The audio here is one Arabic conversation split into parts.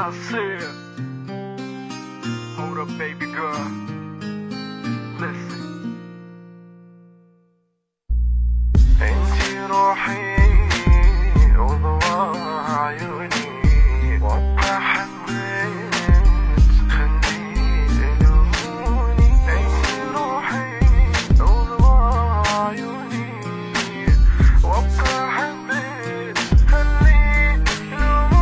Nasir. Hold up, baby girl. Listen. انتي روحي وضوء عيوني وابقى حبيت خلي قلوبوني. انتي روحي وضوء عيوني وابقى حبيت خلي قلوبوني.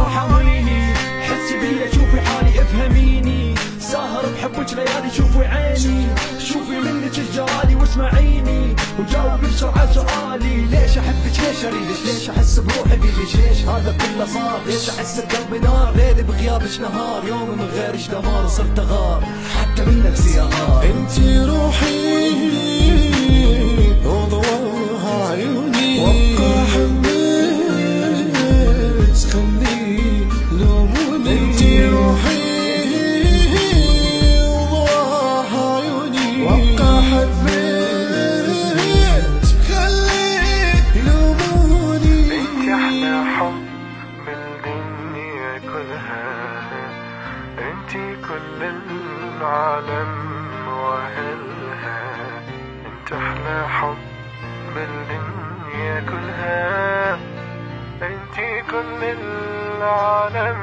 ارحميني حسي بيا شوفي حالي افهميني، ساهر بحبك ليالي شوفي عيني، شوفي منك الجوالي واسمعيني وجاوبي بسرعة سؤالي. ليش احبك ليش اريدك ليش احس بروحي بيدك ليش هذا كله صار، ليش احس بقلبي نار ليلي بغيابك نهار، يومي من غيرك دمار صرت اغار حتى من نفسي اغار. انتي روحي وضوءها عيوني وابقى حبيت خلي لوموني. انتي روحي وضوءها عيوني وابقى حبيت خلي لوموني. انتي احلى حب بالدنيا كلها، انتي كل العالم واهلها. انت احلى حب بالدنيا كلها، انتي كل العالم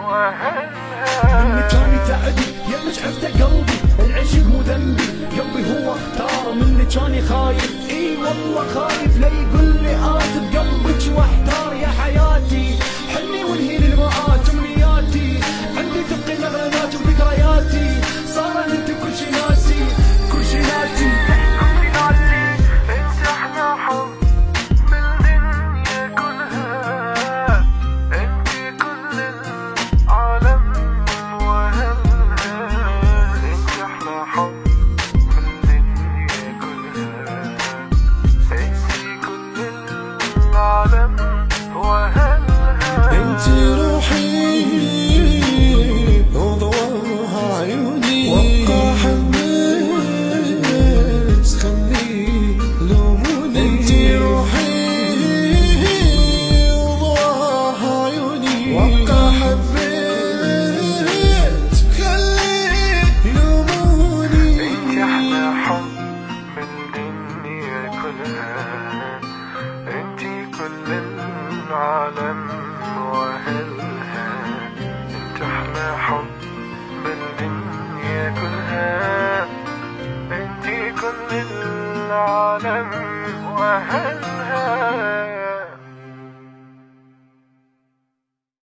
واهلها. مني كاني تعبي يمك عفته قلبي، العشق مو ذنبي قلبي هو اختار. مني كاني خايف اي والله خايف لا يقول لي اسف قلبك واحتار. يا حياتي حلمي وانهي للمآت امنياتي، عندي تبقي نغرانات وذكرياتي، صار انت كل شي ناسي كل شي ناسي. انت احلى حب بالدنيا كلها، انت كل العالم واهلها. انت احلى حب بالدنيا كلها، انت كل العالم واهلها. انتي روحي وضوءها عيوني وابقى حبيت خلي لوموني. انتي روحي وضوءها عيوني وابقى حبيت خلي لوموني. انت احلى حب بالدنيا كلها، انت كل العالم واهلها. انت احلى حب بالدنيا كلها، انت كل العالم واهلها.